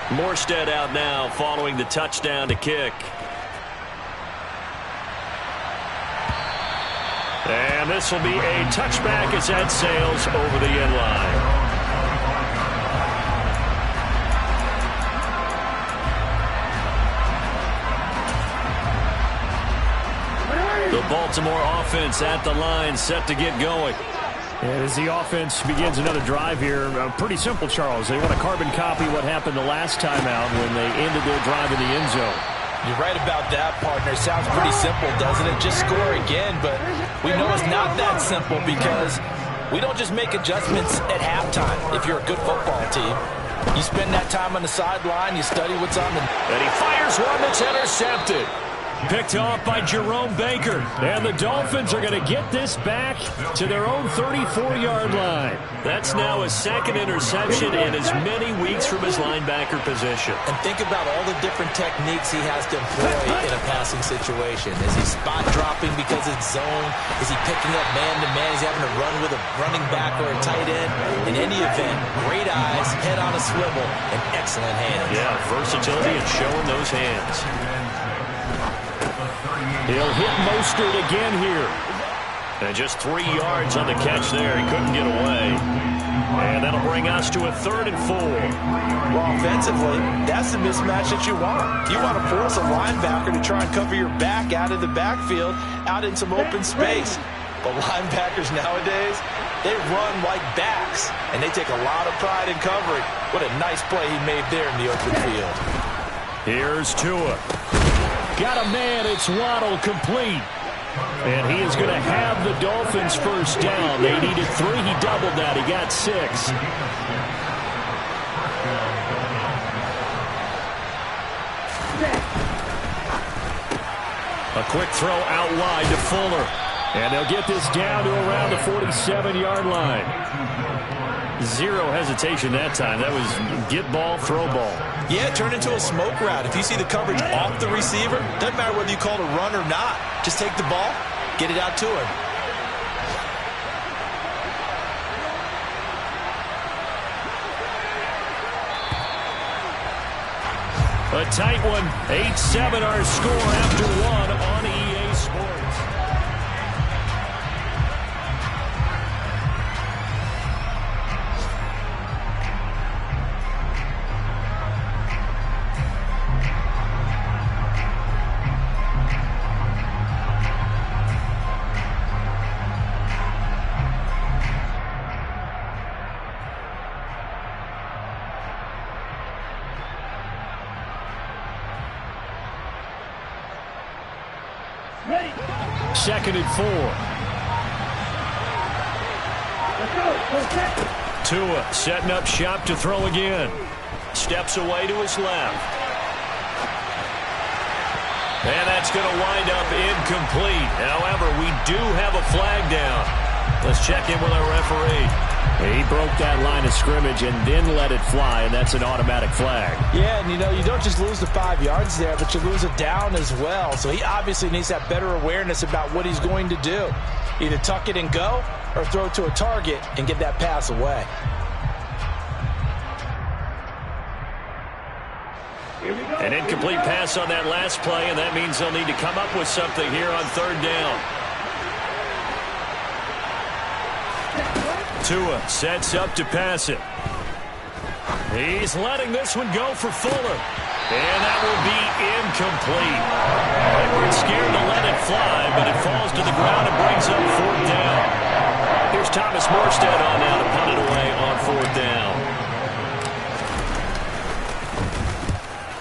Morstead out now following the touchdown to kick. And this will be a touchback as that sails over the end line. The Baltimore offense at the line, set to get going. And as the offense begins another drive here, pretty simple, Charles. They want to carbon copy what happened the last time out when they ended their drive in the end zone. You're right about that, partner. Sounds pretty simple, doesn't it? Just score again, but we know it's not that simple because we don't just make adjustments at halftime. If you're a good football team, you spend that time on the sideline, you study what's on the... And he fires one that's intercepted. Picked off by Jerome Baker. And the Dolphins are going to get this back to their own 34-yard line. That's now his second interception in as many weeks from his linebacker position. And think about all the different techniques he has to employ in a passing situation. Is he spot dropping because it's zone? Is he picking up man-to-man? Is he having to run with a running back or a tight end? In any event, great eyes, head on a swivel, and excellent hands. Yeah, versatility and showing those hands. He'll hit Mostert again here. And just 3 yards on the catch there. He couldn't get away. And that'll bring us to a 3rd and 4. Well, offensively, that's the mismatch that you want. You want to force a linebacker to try and cover your back out of the backfield, out in some open space. But linebackers nowadays, they run like backs, and they take a lot of pride in covering. What a nice play he made there in the open field. Here's Tua. Got a man, it's Waddle, complete. And he is going to have the Dolphins first down. They needed 3, he doubled that, he got 6. A quick throw out wide to Fuller. And they'll get this down to around the 47-yard line. Zero hesitation that time. That was get ball, throw ball. Yeah, turn into a smoke route. If you see the coverage off the receiver, doesn't matter whether you call it a run or not. Just take the ball, get it out to him. A tight one. 8-7 our score after 1 on EA Sports. Second and 4. Tua setting up shop to throw again. Steps away to his left. And that's going to wind up incomplete. However, we do have a flag down. Let's check in with our referee. He broke that line of scrimmage and then let it fly, and that's an automatic flag. Yeah, and you don't just lose the 5 yards there, but you lose it down as well. So he obviously needs to have better awareness about what he's going to do. Either tuck it and go or throw it to a target and get that pass away. An incomplete pass on that last play, and that means they'll need to come up with something here on 3rd down. Tua sets up to pass it. He's letting this one go for Fuller. And that will be incomplete. They weren't scared to let it fly, but it falls to the ground and brings up 4th down. Here's Thomas Morstead on now to punt it away on 4th down.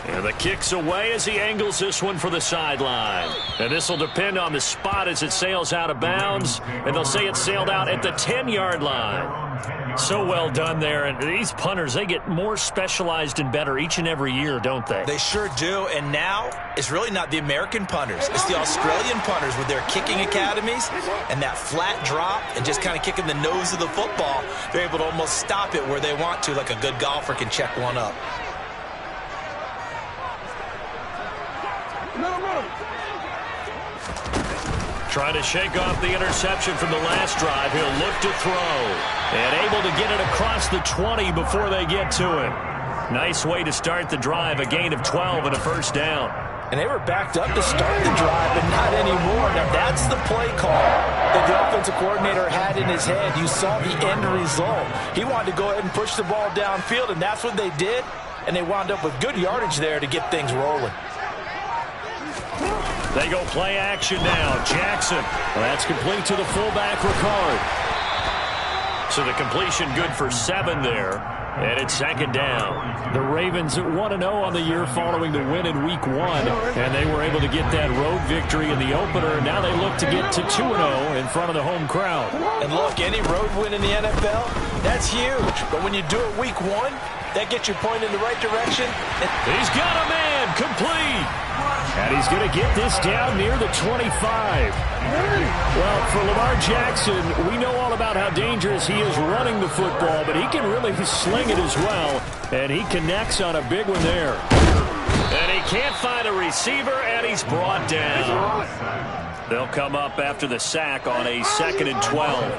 And the kick's away as he angles this one for the sideline. And this will depend on the spot as it sails out of bounds. And they'll say it sailed out at the 10-yard line. So well done there. And these punters, they get more specialized and better each and every year, don't they? They sure do. And now it's really not the American punters. It's the Australian punters with their kicking academies and that flat drop and just kind of kicking the nose of the football. They're able to almost stop it where they want to, like a good golfer can check one up. Trying to shake off the interception from the last drive. He'll look to throw. And able to get it across the 20 before they get to him. Nice way to start the drive, a gain of 12 and a first down. And they were backed up to start the drive, but not anymore. Now, that's the play call that the offensive coordinator had in his head. You saw the end result. He wanted to go ahead and push the ball downfield, and that's what they did. And they wound up with good yardage there to get things rolling. They go play action now. Jackson. Well, that's complete to the fullback, Ricard. So the completion good for 7 there. And it's second down. The Ravens at 1-0 on the year following the win in Week 1. And they were able to get that road victory in the opener. And now they look to get to 2-0 in front of the home crowd. And look, any road win in the NFL, that's huge. But when you do it Week 1, that gets you pointed in the right direction. He's got a man complete. And he's going to get this down near the 25. Well, for Lamar Jackson, we know all about how dangerous he is running the football, but he can really sling it as well. And he connects on a big one there. And he can't find a receiver, and he's brought down. They'll come up after the sack on a 2nd and 12.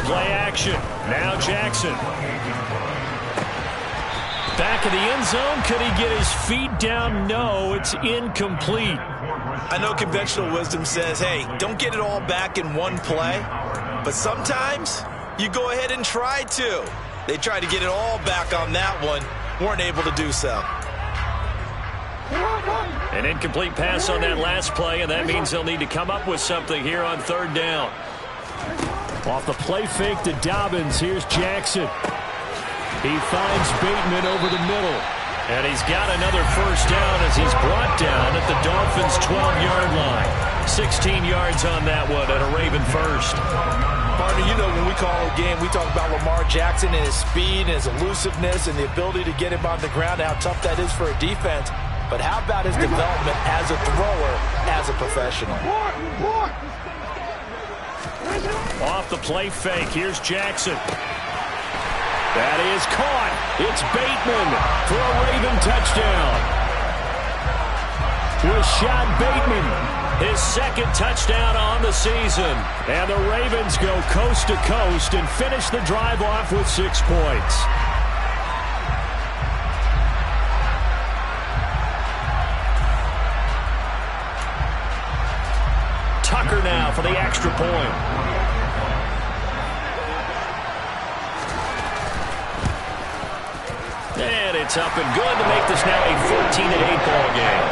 Play action. Now Jackson. Back in the end zone. Could he get his feet down? No, it's incomplete. I know conventional wisdom says, hey, don't get it all back in one play. But sometimes you go ahead and try to. They tried to get it all back on that one. Weren't able to do so. An incomplete pass on that last play, and that means they'll need to come up with something here on 3rd down. Off the play fake to Dobbins. Here's Jackson. He finds Bateman over the middle. And he's got another first down as he's brought down at the Dolphins' 12-yard line. 16 yards on that one at a Raven first. Partner, you know when we call a game, we talk about Lamar Jackson and his speed and his elusiveness and the ability to get him on the ground, how tough that is for a defense. But how about his development as a thrower, as a professional? Off the play fake, here's Jackson. That is caught. It's Bateman for a Raven touchdown. Rashad Bateman, his 2nd touchdown on the season. And the Ravens go coast to coast and finish the drive off with 6 points. Tucker now for the extra point. And it's up and good to make this now a 14-8 ball game.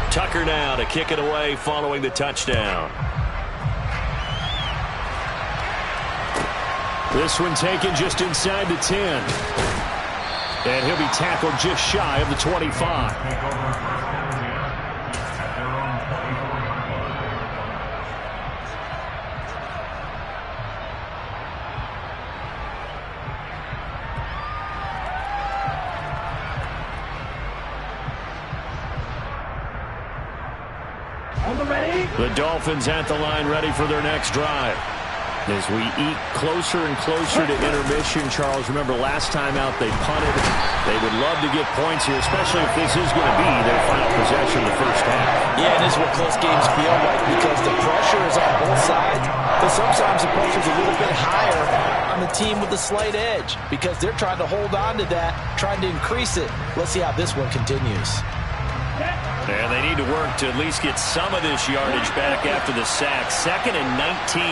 Tucker now to kick it away following the touchdown. This one taken just inside the 10. And he'll be tackled just shy of the 25. The Dolphins at the line ready for their next drive. As we eat closer and closer to intermission, Charles, remember last time out they punted. They would love to get points here, especially if this is going to be their final possession of the first half. Yeah, and this is what close games feel like because the pressure is on both sides. But sometimes the pressure is a little bit higher on the team with the slight edge because they're trying to hold on to that, trying to increase it. Let's see how this one continues. And they need to work to at least get some of this yardage back after the sack. 2nd and 19.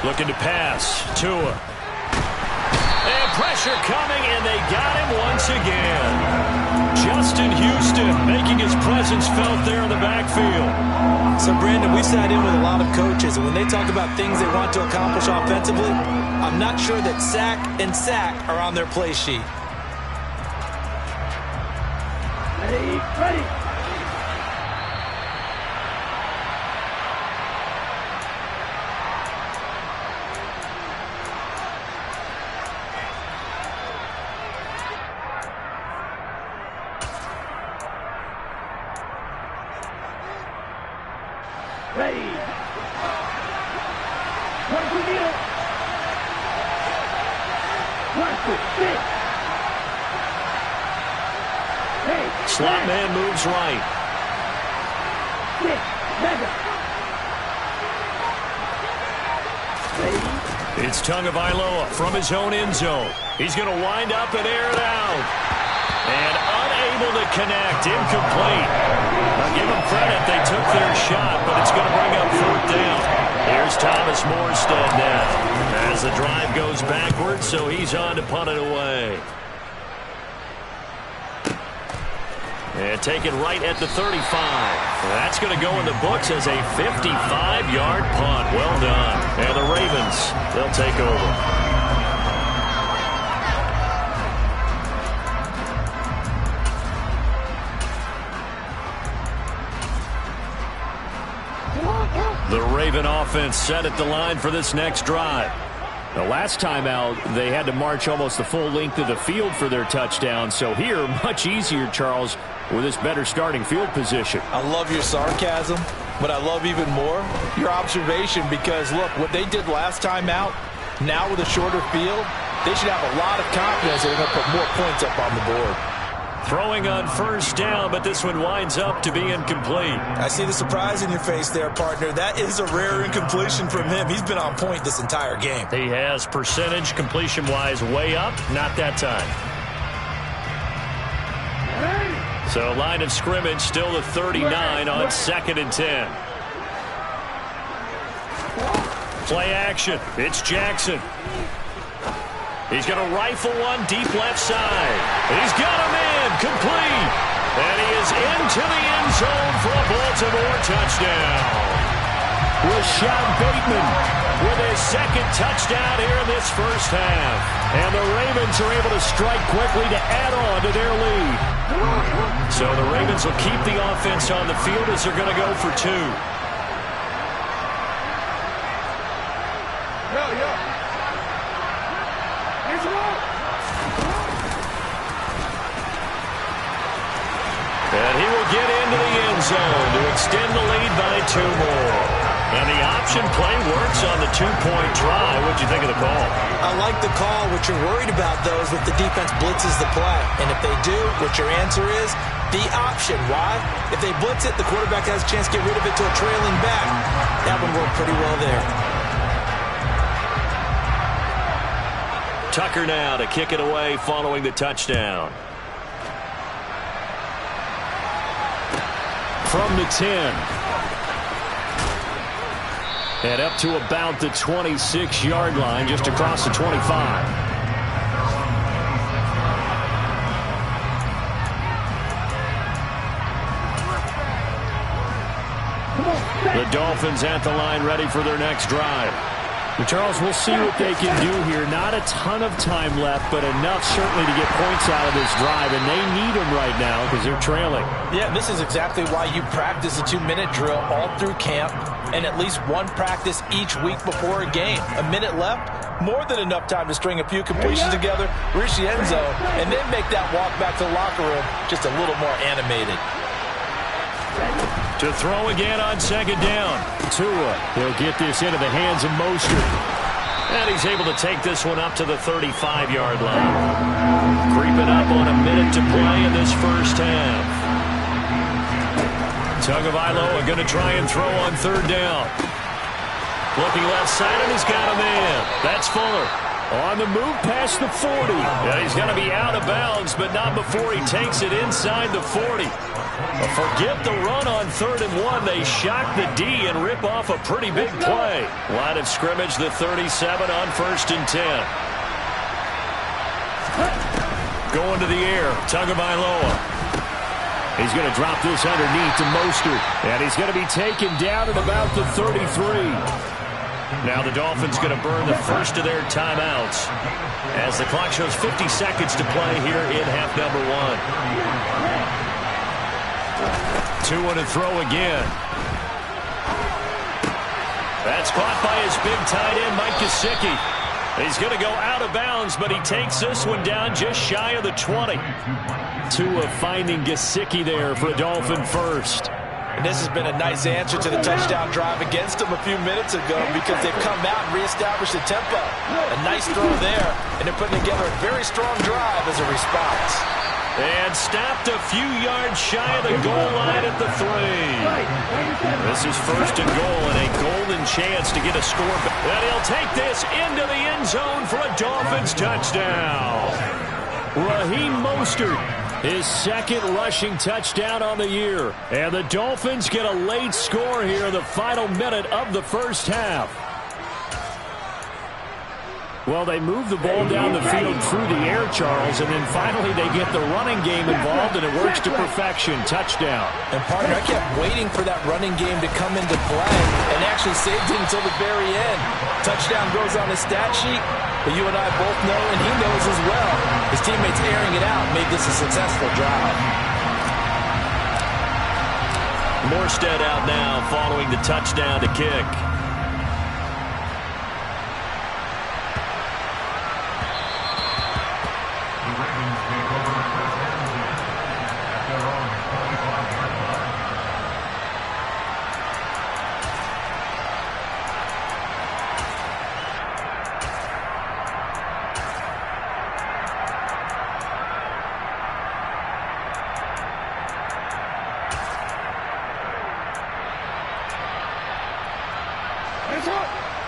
Looking to pass. Tua. And pressure coming, and they got him once again. Justin Houston making his presence felt there in the backfield. So, Brandon, we sat in with a lot of coaches, and when they talk about things they want to accomplish offensively, I'm not sure that sack and sack are on their play sheet. Ready. Ready. One to middle. One to six. Hey. Slot man moves right. 6, 7. Ready. It's Tagovailoa from his own end zone. He's going to wind up and air it out. And unable to connect. Incomplete. I'll give them credit. They took their shot, but it's going to bring up 4th down. Here's Thomas Morstead now as the drive goes backwards, so he's on to punt it away. And taken right at the 35. That's going to go in the books as a 55-yard punt. Well done. And the Ravens, they'll take over. The Raven offense set at the line for this next drive. The last time out, they had to march almost the full length of the field for their touchdown. So here, much easier, Charles, with this better starting field position. I love your sarcasm, but I love even more your observation because, look, what they did last time out, now with a shorter field, they should have a lot of confidence they're going to put more points up on the board. Throwing on 1st down, but this one winds up to be incomplete. I see the surprise in your face there, partner. That is a rare incompletion from him. He's been on point this entire game. He has percentage completion-wise way up, not that time. So line of scrimmage still the 39 on 2nd and 10. Play action. It's Jackson. He's going to rifle one deep left side. He's got him in. Complete. And he is into the end zone for a Baltimore touchdown. Rashad Bateman With his 2nd touchdown here in this first half. And the Ravens are able to strike quickly to add on to their lead. So the Ravens will keep the offense on the field as they're going to go for 2. And he will get into the end zone to extend the lead by 2 more. And the option play works on the 2-point try. What'd you think of the call? I like the call. What you're worried about, though, is if the defense blitzes the play. And if they do, what your answer is, the option. Why? If they blitz it, the quarterback has a chance to get rid of it to a trailing back. That one worked pretty well there. Tucker now to kick it away following the touchdown. From the 10. And up to about the 26-yard line, just across the 25. The Dolphins at the line ready for their next drive. Well, Charles, we'll see what they can do here. Not a ton of time left, but enough certainly to get points out of this drive, and they need them right now because they're trailing. Yeah, this is exactly why you practice a 2-minute drill all through camp and at least one practice each week before a game. A minute left, more than enough time to string a few completions together, reach the end zone, and then make that walk back to the locker room just a little more animated. To throw again on 2nd down. Tua, he'll get this into the hands of Mostert. And he's able to take this one up to the 35-yard line. Creeping up on a minute to play in this first half. Tagovailoa going to try and throw on 3rd down. Looking left side, and he's got him in. That's Fuller. On the move past the 40. Yeah, he's going to be out of bounds, but not before he takes it inside the 40. Forget the run on 3rd and 1. They shock the D and rip off a pretty big play. Line of scrimmage, the 37 on 1st and 10. Going to the air, Tagovailoa. He's going to drop this underneath to Mostert. And he's going to be taken down at about the 33. Now the Dolphins going to burn the first of their timeouts as the clock shows 50 seconds to play here in half number 1. 2 and a throw again. That's caught by his big tight end, Mike Gesicki. He's going to go out of bounds, but he takes this one down just shy of the 20. Tua finding Gesicki there for a Dolphin first. And this has been a nice answer to the touchdown drive against them a few minutes ago because they've come out and reestablished the tempo. A nice throw there, and they're putting together a very strong drive as a response. And stopped a few yards shy of the goal line at the 3. This is first and goal and a golden chance to get a score. And he'll take this into the end zone for a Dolphins touchdown. Raheem Mostert, his second rushing touchdown on the year. And the Dolphins get a late score here in the final minute of the first half. Well, they move the ball down the field through the air, Charles, and then finally they get the running game involved, and it works to perfection. Touchdown. And, partner, I kept waiting for that running game to come into play and actually saved it until the very end. Touchdown goes on his stat sheet, but you and I both know, and he knows as well, his teammates airing it out made this a successful drive. Morstead out now following the touchdown to kick.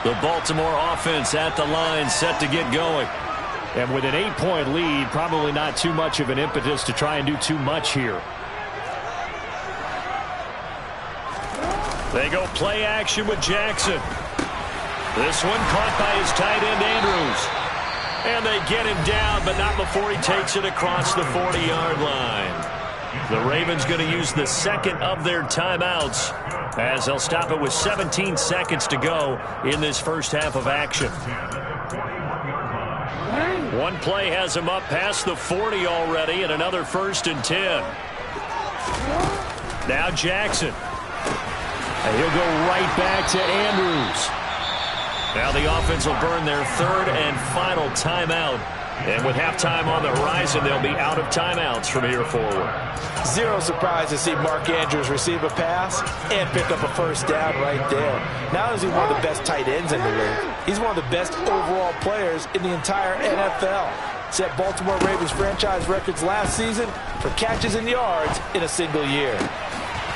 The Baltimore offense at the line, set to get going. And with an 8-point lead, probably not too much of an impetus to try and do too much here. They go play action with Jackson. This one caught by his tight end, Andrews. And they get him down, but not before he takes it across the 40-yard line. The Ravens going to use the second of their timeouts as they'll stop it with 17 seconds to go in this first half of action. One play has him up past the 40 already, and another 1st and 10. Now Jackson. And he'll go right back to Andrews. Now the offense will burn their third and final timeout. And with halftime on the horizon, they'll be out of timeouts from here forward. Zero surprise to see Mark Andrews receive a pass and pick up a first down right there. Not only is he one of the best tight ends in the league, he's one of the best overall players in the entire NFL. Set Baltimore Ravens franchise records last season for catches and yards in a single year.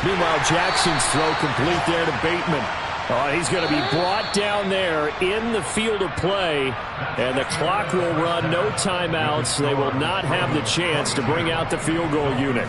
Meanwhile, Jackson's throw complete there to Bateman. Oh, he's going to be brought down there in the field of play, and the clock will run, no timeouts. They will not have the chance to bring out the field goal unit.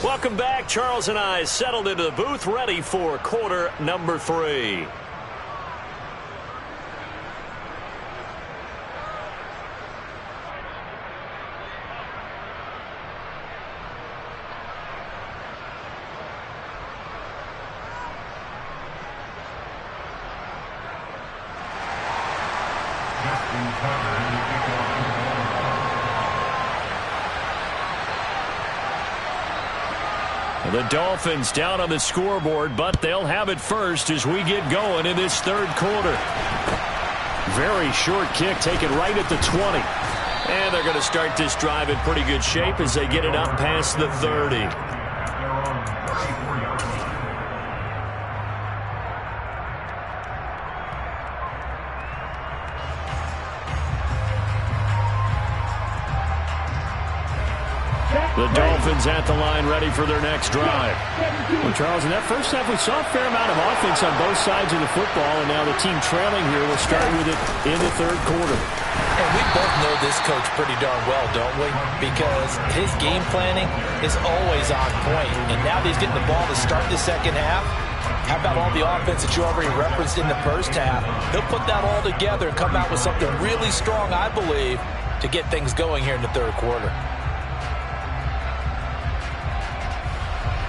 Welcome back. Charles and I settled into the booth, ready for quarter number 3. The Dolphins down on the scoreboard, but they'll have it first as we get going in this third quarter. Very short kick taken right at the 20. And they're going to start this drive in pretty good shape as they get it up past the 30. The Dolphins at the line, ready for their next drive. Well, Charles, in that first half, we saw a fair amount of offense on both sides of the football, and now the team trailing here will start with it in the third quarter. And we both know this coach pretty darn well, don't we? Because his game planning is always on point. And now that he's getting the ball to start the second half, how about all the offense that you already referenced in the first half? He'll put that all together and come out with something really strong, I believe, to get things going here in the third quarter.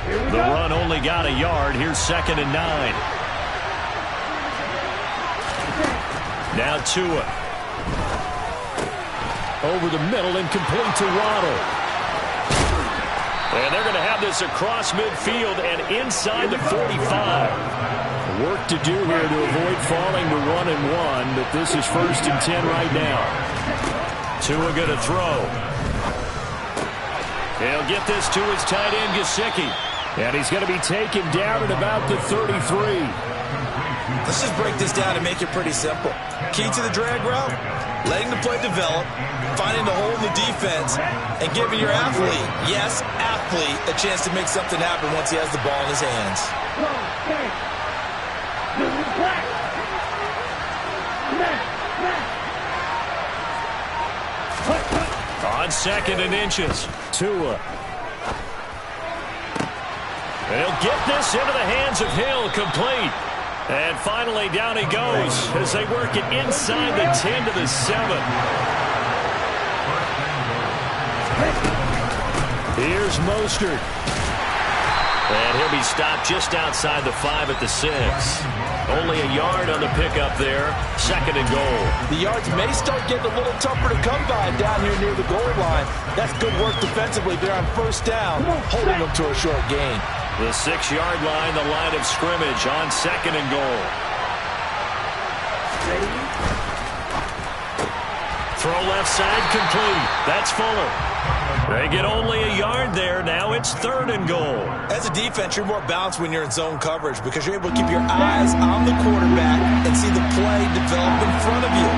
The run only got a yard. Here's 2nd and 9. Now Tua. Over the middle and complete to Waddle. And they're going to have this across midfield and inside the 45. Work to do here to avoid falling to 1-1, but this is 1st and 10 right now. Tua going to throw. He'll get this to his tight end, Gesicki. And he's going to be taken down at about the 33. Let's just break this down and make it pretty simple. Key to the drag route, letting the play develop, finding the hole in the defense, and giving your athlete, yes, athlete, a chance to make something happen once he has the ball in his hands. On 2nd and inches. Tua. And he'll get this into the hands of Hill, complete. And finally down he goes as they work it inside the 10 to the 7. Here's Mostert. And he'll be stopped just outside the 5 at the 6. Only a yard on the pickup there. 2nd and goal. The yards may start getting a little tougher to come by down here near the goal line. That's good work defensively there on 1st down, holding them to a short gain. The 6-yard line, the line of scrimmage on 2nd and goal. Throw left side, complete. That's Fuller. They get only a yard there. Now it's 3rd and goal. As a defense, you're more balanced when you're in zone coverage because you're able to keep your eyes on the quarterback and see the play develop in front of you.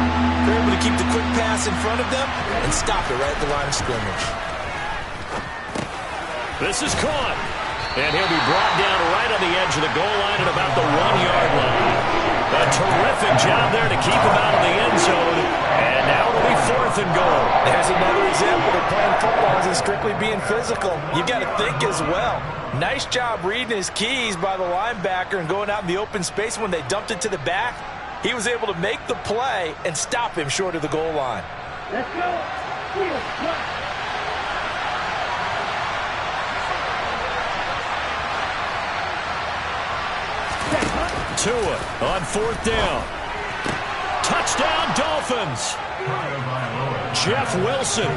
You're able to keep the quick pass in front of them and stop it right at the line of scrimmage. This is caught. And he'll be brought down right on the edge of the goal line at about the 1-yard line. A terrific job there to keep him out of the end zone. And now it'll be 4th and goal. There's another example that playing football isn't strictly being physical. You got to think as well. Nice job reading his keys by the linebacker and going out in the open space when they dumped it to the back. He was able to make the play and stop him short of the goal line. Let's go. Tua on 4th down. Touchdown, Dolphins. Jeff Wilson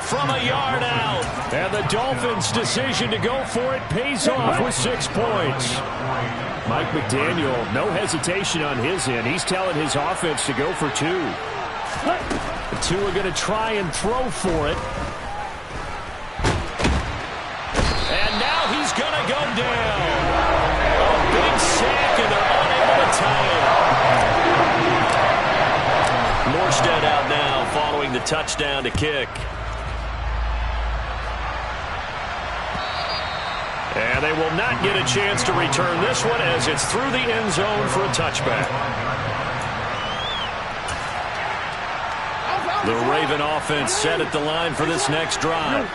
from a yard out. And the Dolphins' decision to go for it pays off with 6 points. Mike McDaniel, no hesitation on his end. He's telling his offense to go for 2. Tua going to try and throw for it. And now he's going to go down. A big sack, and they're unable to tie it. Morstead out now following the touchdown to kick. And they will not get a chance to return this one as it's through the end zone for a touchback. The Raven offense set at the line for this next drive.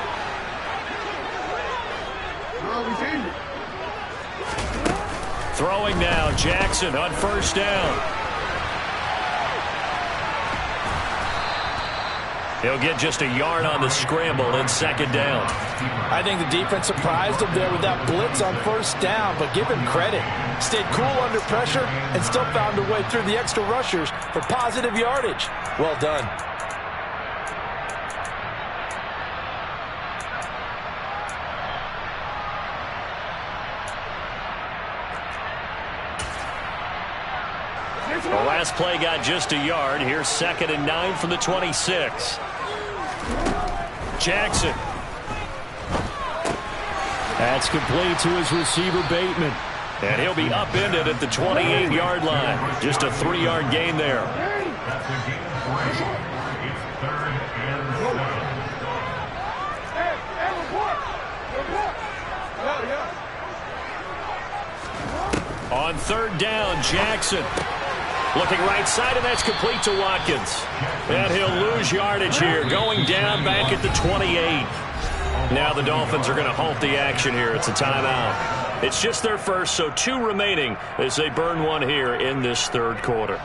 Throwing now, Jackson on 1st down. He'll get just a yard on the scramble and 2nd down. I think the defense surprised him there with that blitz on 1st down, but give him credit. Stayed cool under pressure and still found a way through the extra rushers for positive yardage. Well done. The last play got just a yard. Here's 2nd and 9 from the 26. Jackson. That's complete to his receiver, Bateman. And he'll be upended at the 28-yard line. Just a 3-yard gain there. On 3rd down, Jackson. Looking right side, and that's complete to Watkins. And he'll lose yardage here, going down back at the 28. Now the Dolphins are going to halt the action here. It's a timeout. It's just their first, so 2 remaining as they burn one here in this 3rd quarter.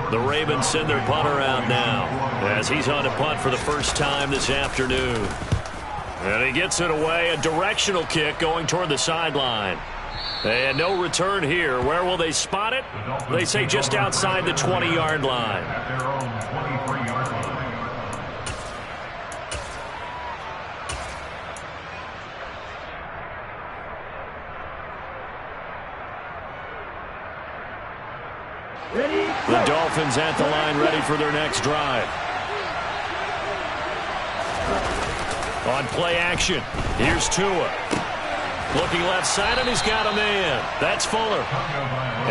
The Ravens send their punter out now as he's on to punt for the first time this afternoon. And he gets it away, a directional kick going toward the sideline. And no return here. Where will they spot it? They say just outside the 20-yard line. The Dolphins at the line ready for their next drive. On play action, here's Tua. Looking left side, and he's got a man. That's Fuller.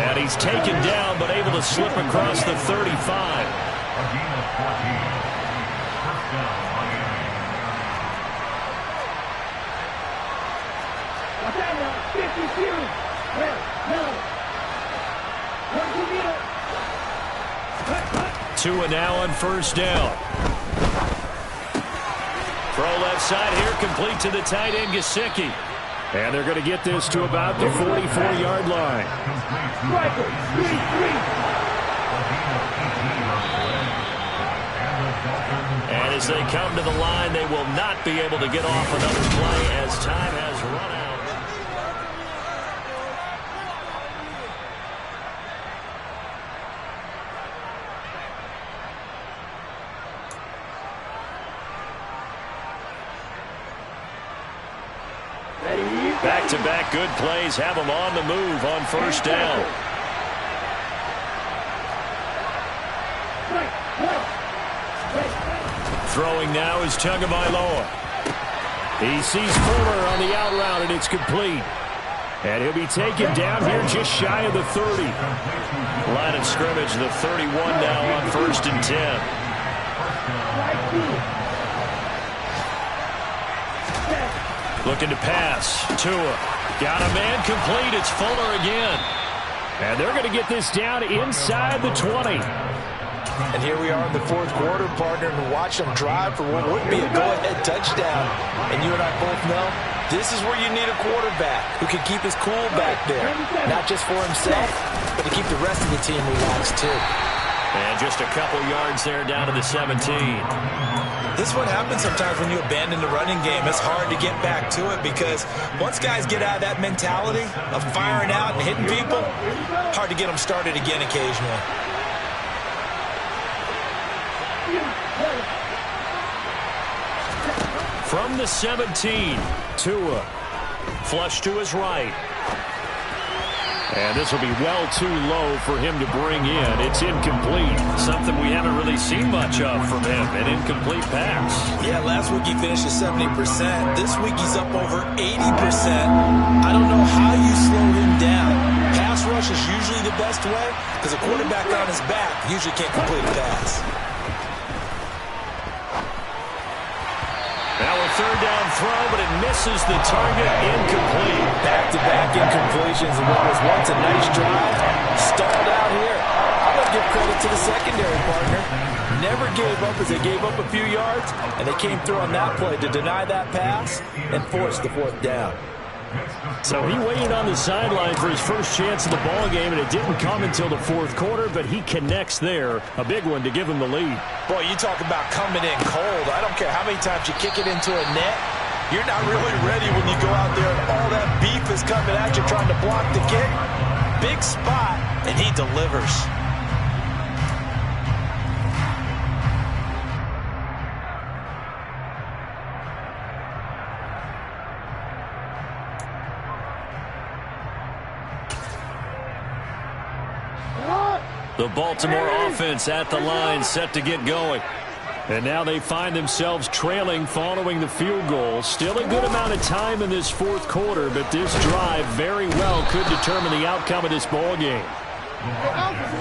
And he's taken down, but able to slip across the 35. Tua now on first down. Throw left side here, complete to the tight end, Gesicki. And they're going to get this to about the 44-yard line. And as they come to the line, they will not be able to get off another play as time has run out. Back-to-back good plays have them on the move on first down. Throwing now is Tagovailoa. He sees Fuller on the out route, and it's complete. And he'll be taken down here just shy of the 30. Line of scrimmage, the 31 now on first and 10. Looking to pass. Tua. Got a man complete. It's Fuller again. And they're going to get this down inside the 20. And here we are in the fourth quarter, partner, and watch them drive for what would be a go-ahead touchdown. And you and I both know this is where you need a quarterback who can keep his cool back there. Not just for himself, but to keep the rest of the team relaxed too. And just a couple yards there down to the 17. This is what happens sometimes when you abandon the running game. It's hard to get back to it because once guys get out of that mentality of firing out and hitting people, hard to get them started again occasionally. From the 17, Tua. Flush to his right. And this will be well too low for him to bring in. It's incomplete. Something we haven't really seen much of from him. An incomplete pass. Yeah, last week he finished at 70%. This week he's up over 80%. I don't know how you slow him down. Pass rush is usually the best way because a quarterback on his back usually can't complete a pass. Now a third down throw, but it misses the target. Incomplete. Back-to-back incompletions and what was once a nice drive stalled out here. I'm going to give credit to the secondary, partner. Never gave up as they gave up a few yards, and they came through on that play to deny that pass and force the fourth down. So he waited on the sideline for his first chance in the ball game, and it didn't come until the fourth quarter, but he connects there. A big one to give him the lead. Boy, you talk about coming in cold. I don't care how many times you kick it into a net. You're not really ready when you go out there and all that beef is coming at you trying to block the kick. Big spot, and he delivers. The Baltimore offense at the line, set to get going. And now they find themselves trailing following the field goal. Still a good amount of time in this fourth quarter, but this drive very well could determine the outcome of this ball game.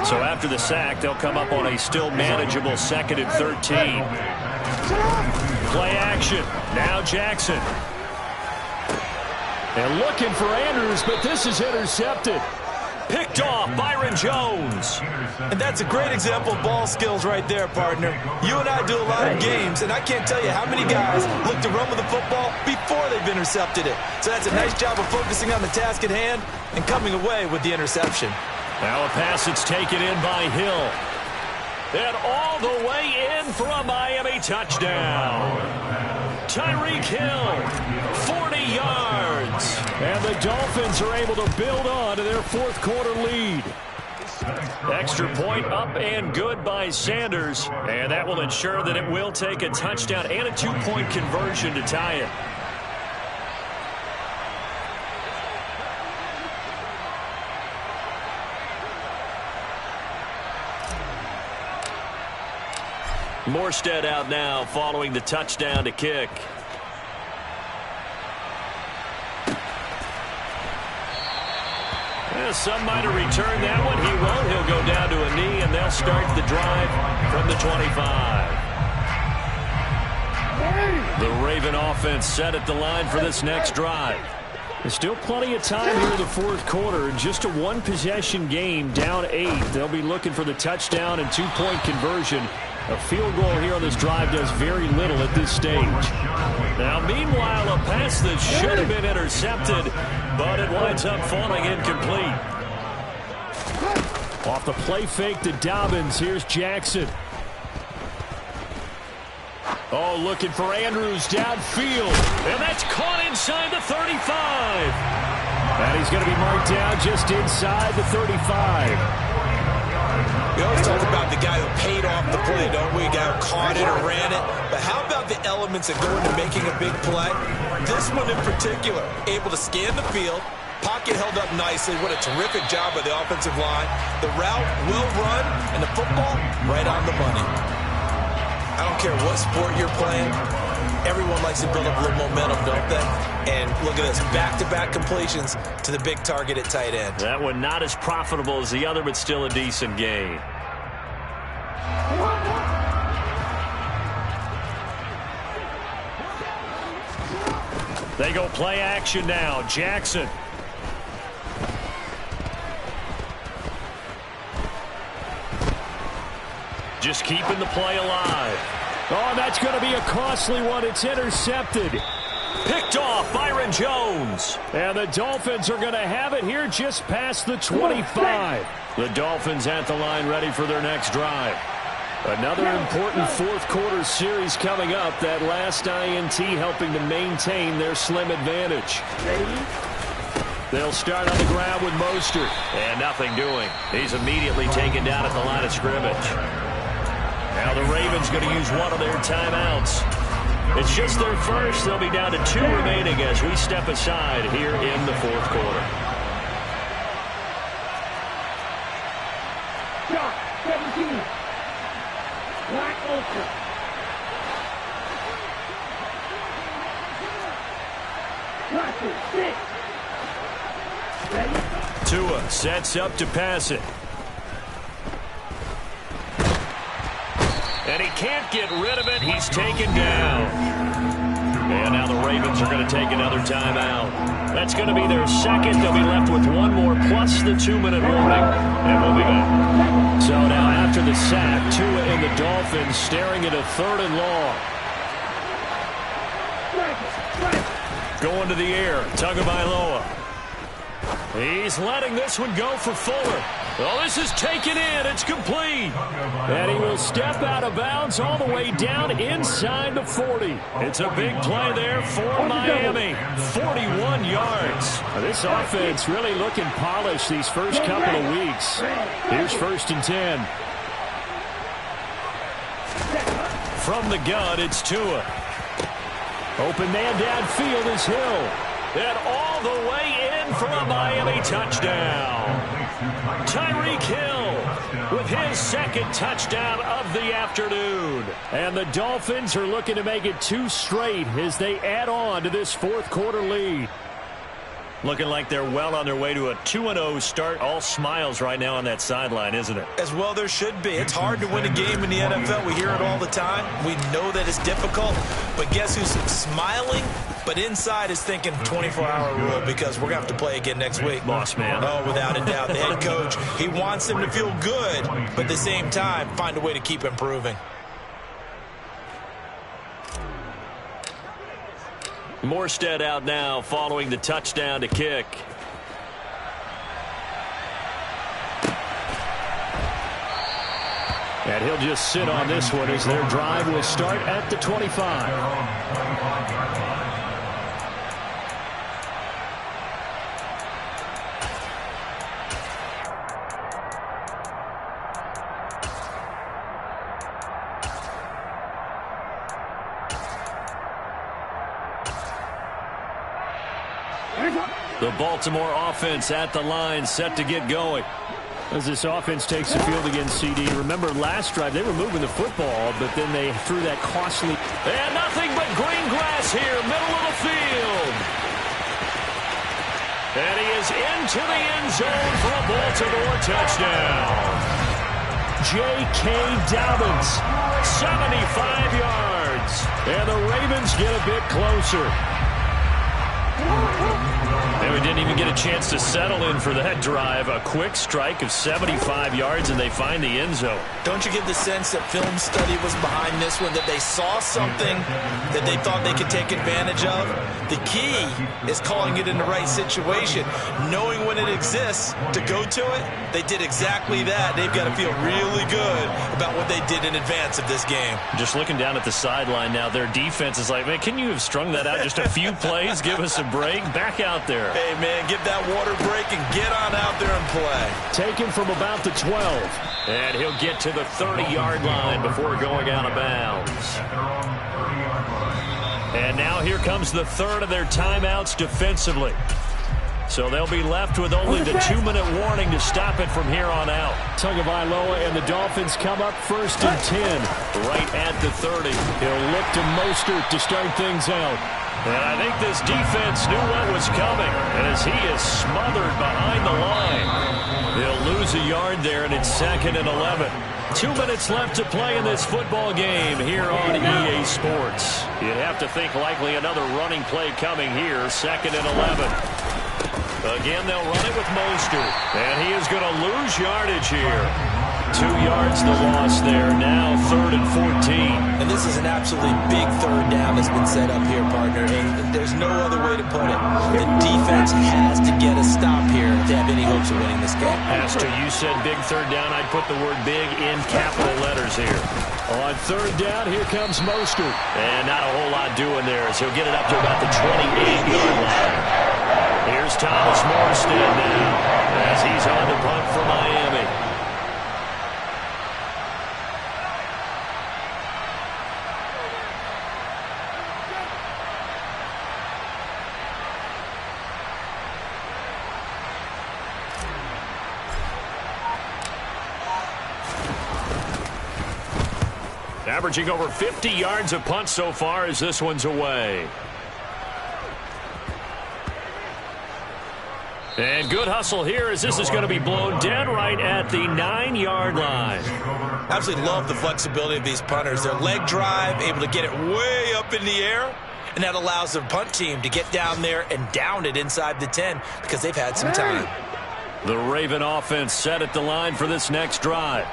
So after the sack, they'll come up on a still manageable 2nd and 13. Play action. Now Jackson. And looking for Andrews, but this is intercepted. Picked off, Byron Jones. And that's a great example of ball skills right there, partner. You and I do a lot of games, and I can't tell you how many guys look to run with the football before they've intercepted it. So that's a nice job of focusing on the task at hand and coming away with the interception. Now a pass that's taken in by Hill. And all the way in for a Miami touchdown. Tyreek Hill, 40 yards. And the Dolphins are able to build on to their fourth quarter lead. Extra point up and good by Sanders. And that will ensure that it will take a touchdown and a 2-point conversion to tie it. Morstead out now following the touchdown to kick. Some might have returned that one. He won't. He'll go down to a knee, and they'll start the drive from the 25. The Raven offense set at the line for this next drive. There's still plenty of time here in the fourth quarter. Just a one-possession game, down 8. They'll be looking for the touchdown and two-point conversion. A field goal here on this drive does very little at this stage. Now, meanwhile, a pass that should have been intercepted, but it winds up falling incomplete. Off the play fake to Dobbins. Here's Jackson. Oh, looking for Andrews downfield. And that's caught inside the 35. And he's going to be marked down just inside the 35. We always talk about the guy who paid off the play, don't we? A guy who caught it or ran it. But how about the elements that go into making a big play? This one in particular, able to scan the field, pocket held up nicely. What a terrific job by the offensive line. The route well run, and the football right on the money. I don't care what sport you're playing. Everyone likes to build up a little momentum, don't they? And look at this, back-to-back completions to the big target at tight end. That one not as profitable as the other, but still a decent gain. They go play action now. Jackson. Just keeping the play alive. Oh, that's going to be a costly one. It's intercepted. Picked off, Byron Jones. And the Dolphins are going to have it here just past the 25. The Dolphins at the line ready for their next drive. Another important fourth quarter series coming up. That last INT helping to maintain their slim advantage. They'll start on the ground with Mostert. And nothing doing. He's immediately taken down at the line of scrimmage. Now the Ravens going to use one of their timeouts. It's just their first. They'll be down to 2 remaining as we step aside here in the fourth quarter. Shot 17. Black Ultra. Clutches 6. Ready? Tua sets up to pass it. And he can't get rid of it. He's taken down. And now the Ravens are going to take another timeout. That's going to be their second. They'll be left with one more plus the 2-minute warning. And we'll be back. So now after the sack, Tua and the Dolphins staring at a 3rd and long. Going to the air. Tagovailoa. He's letting this one go for Fuller. Oh, this is taken in. It's complete. And he will step out of bounds all the way down inside the 40. It's a big play there for Miami. 41 yards. This offense really looking polished these first couple of weeks. Here's 1st and 10. From the gun, it's Tua. Open man downfield is Hill. And all the way in for a Miami touchdown. Tyreek Hill with his second touchdown of the afternoon. And the Dolphins are looking to make it 2 straight as they add on to this fourth quarter lead. Looking like they're well on their way to a 2-0 start. All smiles right now on that sideline, isn't it? As well there should be. It's hard to win a game in the NFL. We hear it all the time. We know that it's difficult. But guess who's smiling? But inside is thinking 24-hour rule because we're going to have to play again next week. Boss man. Oh, without a doubt. The head coach, he wants them to feel good, but at the same time, find a way to keep improving. Morstead out now following the touchdown to kick. And he'll just sit on this one as their drive will start at the 25. The Baltimore offense at the line set to get going. As this offense takes the field against CD. Remember last drive they were moving the football, but then they threw that costly. And nothing but green grass here, middle of the field. And he is into the end zone for a Baltimore touchdown. J.K. Dobbins, 75 yards. And the Ravens get a bit closer. And we didn't even get a chance to settle in for that drive. A quick strike of 75 yards, and they find the end zone. Don't you get the sense that film study was behind this one, that they saw something that they thought they could take advantage of? The key is calling it in the right situation, knowing when it exists to go to it. They did exactly that. They've got to feel really good about what they did in advance of this game. Just looking down at the sideline now, their defense is like, man, can you have strung that out just a few plays? Give us a break. Back out there. Hey, man, give that water break and get on out there and play. Taken from about the 12. And he'll get to the 30-yard line before going out of bounds. And now here comes the third of their timeouts defensively. So they'll be left with only the 2-minute warning to stop it from here on out. Tagovailoa and the Dolphins come up 1st and 10. Right at the 30. He'll look to Mostert to start things out. And I think this defense knew what was coming as he is smothered behind the line. They'll lose a yard there, and it's 2nd and 11. 2 minutes left to play in this football game here on EA Sports. You'd have to think likely another running play coming here, 2nd and 11. Again, they'll run it with Mostert, and he is going to lose yardage here. 2 yards the loss there. Now 3rd and 14. And this is an absolutely big third down that's been set up here, partner. And there's no other way to put it. The defense has to get a stop here to have any hopes of winning this game. Pastor, you said big third down. I'd put the word big in capital letters here. On 3rd down, here comes Mostert. And not a whole lot doing there as he'll get it up to about the 28-yard line. Here's Thomas Morstead now as he's on the punt for Miami. Averaging over 50 yards a punt so far as this one's away. And good hustle here as this is going to be blown dead right at the 9-yard line. Absolutely love the flexibility of these punters. Their leg drive, able to get it way up in the air, and that allows their punt team to get down there and down it inside the 10 because they've had some time. The Raven offense set at the line for this next drive.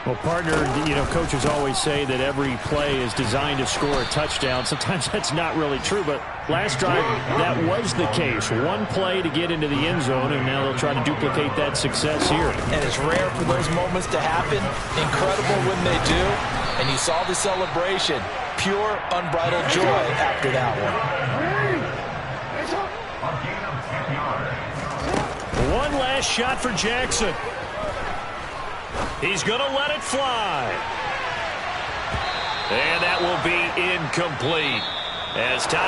Well, partner, you know, coaches always say that every play is designed to score a touchdown. Sometimes that's not really true, but last drive, that was the case. One play to get into the end zone, and now they'll try to duplicate that success here. And it's rare for those moments to happen. Incredible when they do. And you saw the celebration. Pure, unbridled joy after that one. One last shot for Jackson. He's going to let it fly. And that will be incomplete as time